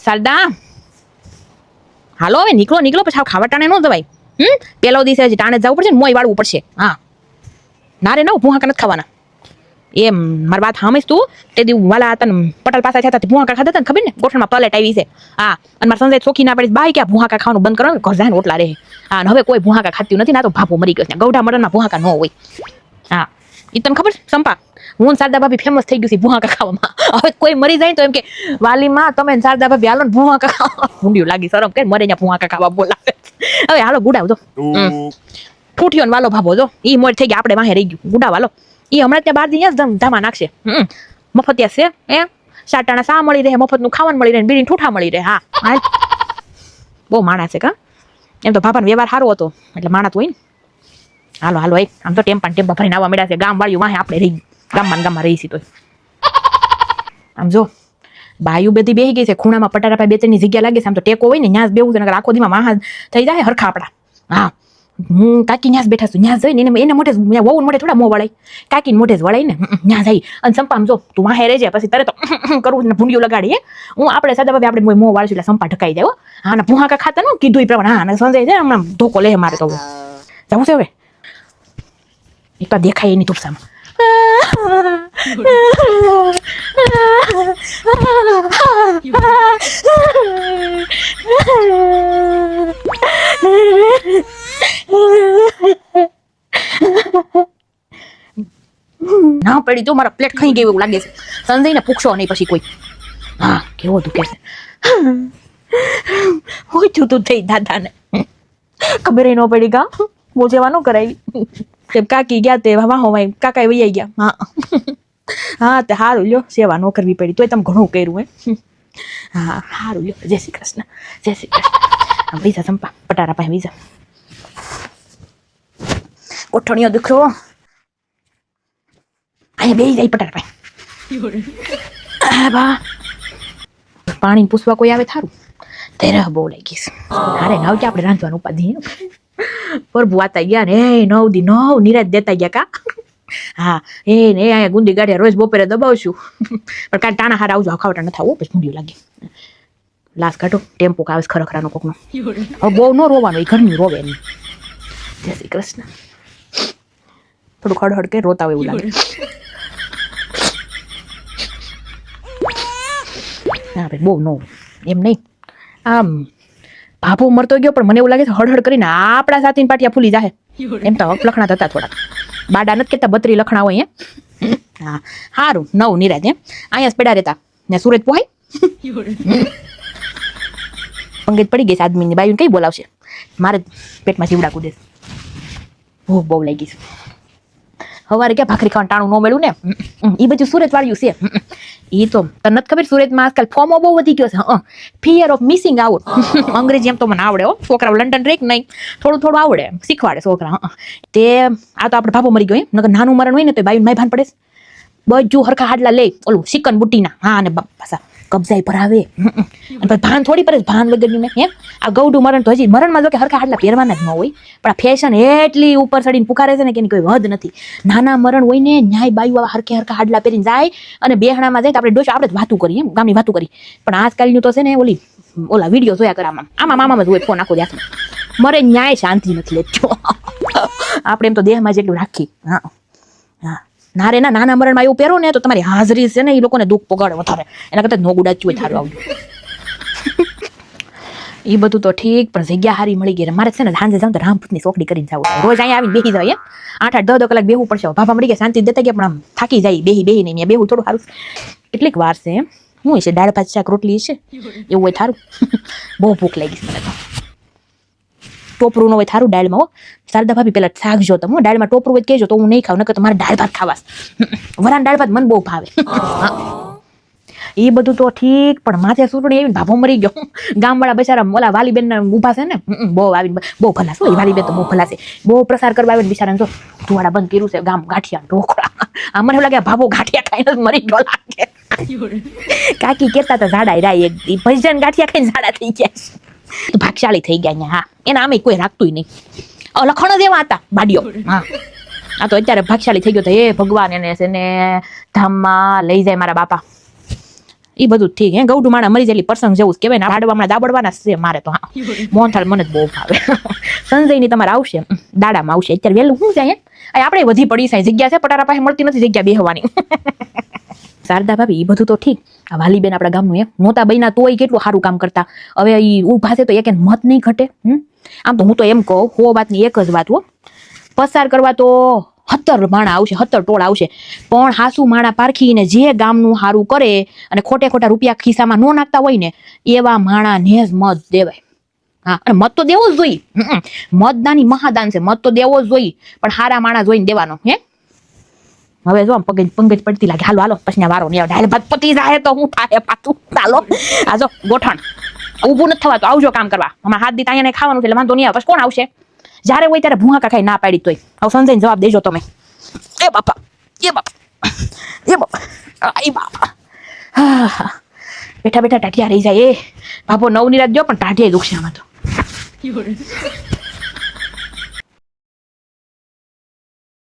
શારદા હાલો હવે નીકળો પછી ખાવા ટાણે ન જવાય પેલો દિવસે હજી ટાણે જવું પડશે ને મોય વાળવું પડશે હા ના રે ભૂહાકા નથી ખાવાના એમ મારી વાત સાંભળીશ તું તે દી વાલા હતા ને પટેલ પાસે થયા ભૂહાકા ખાધા હતા ને ખબર ને ગોઠણમાં પલેટ આવી છે હા અને મારા સંજય ચોખી ના પડી બાઈ કે ભૂહાકા ખાવાનું બંધ કરો ને ઘર જાય ઓટલા રહે હા હવે કોઈ ભૂહાકા ખાતી નથી ના તો ભાભો મરી ગયો છે ગૌઢા મટનમાં ભૂહાકા ન હોય હા એ તને ખબર સંપા હું શારદા ભાભી ફેમસ થઈ ગયું છે ભૂહાકા ખાવામાં હવે કોઈ મરી જાય તો એમ કે વાલીમાં તમે શારદા ભાભી હાલો ને ભૂહાકા ખાવા ઊંડિયું લાગી શરમ કે મરે ત્યાં ભૂહાકા ખાવા બોલાવે હવે હાલો ગુડાવ જો ઠૂઠિયો ને વાલો ભાભો જો ઈ મોર થઈ ગયા આપણે વાહે રહી ગયું ગુડાવ હાલો ઈ હમણાં ત્યાં 12 દી ધામા નાખશે મફતિયા છે એ સાટાણા સા મળી રહે મફતનું ખાવાનું મળી રહે બીડી ઠૂઠા મળી રહે હા હાલ બહુ માણસ છે કા એમ તો ભાભાનો વ્યવહાર સારો હતો એટલે માણસ હોય ને હાલો હાલો આમ તો ટેમ્પા ભરીને આવવા મળ્યા છે ગામ વાળ્યું વાહે આપણે રહી ગામમાં રહી છીએ તો આમ જો બાયુ બધી બેહી ગઈ છે ખૂણામાં પટારા પાસે બે ત્રણની જગ્યા લાગે છે આમ તો ટેકો હોય ને ન્યાસ બેવું છે આખો દીમાં વાહ થઈ જાય હરખા આપડા હા હું કાકી ન્યાસ બેઠા છું ન્યાસ જઈને એને મોઢે વહુ મોઢે થોડા મોં વળાય કાકીને મોઢે જ વળાય ને ન્યાસ આવી અને સંપામ જો તું વાહે રહેજે પછી તારે તો કરવું ને ભૂંડિયું લગાડીએ હું આપણે સાદા ભાભી આપણે મોં વાળશું એટલે સંપા ઢકાઈ જાય હા ને ભૂહાકા ખાતા ને કીધું એ પ્રમાણે હા ને સંજય છે હમણાં ધોકો લે મારે તો જવું છે હવે એક દેખાય એની તુપસામાં ના પડી તો મારા પ્લેટ ખાઈ ગઈ એવું લાગે છે સંજય ને પૂછો નહીં પછી કોઈ હા કેવો દુખે છે હોય તું થઈ દાદાને ખબર ન પડી ગા મોજેવાનું કરાવી તેમ કાકી ગયા તે વાહો ભાઈ કાકા વૈયા ગયા હા હા તે હારું લ્યો સેવા ન કરવી પડી તોય તમે ઘણું કર્યું હે હા હારું લ્યો જય શ્રી કૃષ્ણ વિઝા સંપા પટારા પાસે વિઝા ગોઠણીઓ દીકરો અહીંયા બેસી જાય પટારા પાસે બા પાણી પૂછવા કોઈ આવે થારું તેરે બહુ લાગીશ અરે નાવ કે આપણે રાંધવાનું ઉપાધિ પ્રભુ આતા ગયા ને 9 દી 9 નિરાજ દેતા ગયા કા હા એ ને અહીંયા ગુંદી ગાડિયા રોજ બપોરે દબાવશું પણ કાંઈ ટાણા હારા આવજો ખાવટા ન થાવું પછી ભૂંડિયું લાગે લાસ કાઢો ટેમ્પો આવે ખરખરાનો કોકનો હવે બહુ ન રોવાનું એ ઘરનું રોવે એમ જય શ્રી કૃષ્ણ થોડું ખડખડ કે રોતા હોય એવું લાગે હા ભાઈ બહુ નો એમ નહીં આમ ભાભો મરતો ગયો પણ મને એવું લાગે છે હળહળ કરીને આપણા સાથીને પાટિયા ફૂલી જાય એમ તો લખણા થતા થોડા બાડા નથી કેતા 32 લખણા હોય હા સારું 9 નિરાજ અહીંયા જ પેડા રહેતા ને સુરત પોહાય પંગત પડી ગઈ છે આદમીની બાયુને કઈ બોલાવશે મારે પેટમાં જીવડા કૂદે ભૂખ બહુ લાગી છે સવારે ક્યાં ભાખરી ખાવાનું ટાણું ન મળ્યું ને એ બધું સુરત વાળ્યું છે એ તો તને નથી ખબર સુરતમાં આજકાલ ફોર્મો બહુ વધી ગયો છે ફિયર ઓફ મિસિંગ આઉટ અંગ્રેજી એમ તો મને આવડે હો છોકરાઓ લંડન રેક નહીં થોડું આવડે શીખવાડે છોકરા તે આ તો આપણે ભાભો મરી ગયો નકર નાનું મરણ હોય ને તો બાયું માય ભાન પડે બધું હરખા હાડલા લે ઓલું ચિકન બુટીના હા અને પાછા કબજાઈ ભરાવે અને ભાન થોડી પર ભાન વગરની મેં આ ગૌડું મરણ તો હજી મરણમાં જો કે હરખા હાડલા પહેરવાના જ ન હોય પણ આ ફેશન એટલી ઉપર ચડીને પુકારે છે ને કે એની કોઈ વધ નથી નાના મરણ હોય ને ન્યાય બાયુ આવા હરખા હાડલા પહેરીને જાય અને બેહણામાં જાય તો આપણે ડોશા આપણે જ વાતું કરીએ ગામની વાતું કરી પણ આજકાલનું તો છે ને ઓલા વિડીયો જોયા કરે આમાં મામામાં જ હોય ફોન આખો દિવસ મરે ન્યાય શાંતિ નથી લેતો આપણે એમ તો દેહમાં જેટલું રાખી હા હા ના રે ના નાના મરણમાં એવું પહેરો ને તો તમારી હાજરી છે ને એ લોકોને દુઃખ પગાડે વધારે એના કરતા નો ગુડાચ્યું હોય થારું આવડું એ બધું તો ઠીક પણ જગ્યા હારી મળી ગઈ મારે છે ને સાંજે જાઉં તો રામપુતની ચોકડી કરીને જાવ રોજ અહીંયા આવીને બેસી જાય 8-8 10 કલાક બેહવું પડશે ભાભા મળી ગયા શાંતિ દેતા ગયા પણ આમ થાકી જાય બેહી ને અહીંયા બેહવું થોડું સારું કેટલીક વાર છે એમ હું છે દાળ ભાત શાક રોટલી છે એવું હોય થારું બહુ ભૂખ લાગી મને તો ટોપરું ન હોય થારું દાળમાં હો શારદા ભાભી પેલા શાક જો તમે દાળમાં ટોપરું હોય કહેજો તો હું નહીં ખાવ નકર તમારે દાળ ભાત ખાવાસ વરાન દાળ ભાત મને બહુ ભાવે એ બધું તો ઠીક પણ માથે સુટણી આવીને ભાભો મરી ગયો ગામવાળા બિચારા ઓલા વાલીબેન ઊભા છે ને બહુ આવીને બહુ ભલા છે વાલીબેન તો બહુ ભલા છે બહુ પ્રસાર કરવા આવે ને બિચારાને જો ધુવાડા બંધ કર્યું છે ગામ ગાંઠિયા ઢોકળા આ મને એવું લાગે ભાભો ગાંઠિયા ખાઈને જ મરી ગયો લાગે કાકી કહેતા હતા ઝાડા રાય એક ભજન ગાંઠિયા ખાઈને ઝાડા થઈ ગયા ભાગશાળી થઈ ગયા અહીંયા હા એના આમે કોઈ રાખતું નહીં લખણો જ એવા હતા બાડીઓ હા આ તો અત્યારે ભાગશાળી થઈ ગયો તો એ ભગવાન એને છે ને ધામમાં લઈ જાય મારા બાપા એ બધું ઠીક હે ગૌઢું માણા મરી જેટલી પ્રસંગ જેવું જ કહેવાય ને દાડવામાં દાબડવાના છે મારે તો હા મોહનથાળ મને જ બહુ ભાવે સંજયની તમારે આવશે દાડામાં આવશે અત્યારે વહેલું શું જાય આપણે વધી પડી સાય જગ્યા છે પટારા પાસે મળતી નથી જગ્યા બેહવાની શારદા ભાભી એ બધું તો ઠીક આ વાલીબેન આપણા ગામનું એમ નહોતા બન્યા તોય કેટલું સારું કામ કરતા હવે એ ઊભા છે તો એક મત નહીં ઘટે આમ તો હું તો એમ કહું હો વાતની એક જ વાત હો પસાર કરવા તો 17 માણા આવશે 17 ટોળ આવશે પણ હાસુ માણા પારખીને જે ગામનું સારું કરે અને ખોટા રૂપિયા ખિસ્સામાં ન નાખતા હોય ને એવા માણાને જ મત દેવાય હા અને મત તો દેવો જ જોઈએ મતદાની મહાદાન છે મત તો દેવો જ જોઈએ પણ હારા માણા જોઈને દેવાનો હે હવે જો પંગજ પડતી લાગે હાલો પછી વારો નહીં આવે ભાત પતી જાય તો હું થાય પાછું ચાલો આ જો ગોઠણ ઊભું નથી થવાતું આવજો કામ કરવા અમારે હાથ દી અહીંયા ખાવાનું છે એટલે વાંધો નહીં આવે પછી કોણ આવશે જ્યારે હોય ત્યારે ભૂહાકા ખાઈ ના પાડી તોય હવે સંજયને જવાબ દેજો તમે એ બાપા બેઠા ટાઢિયા રહી જાય એ બાપો નવ ની રાત જો પણ ટાઢિયા દુખશે આમાં તો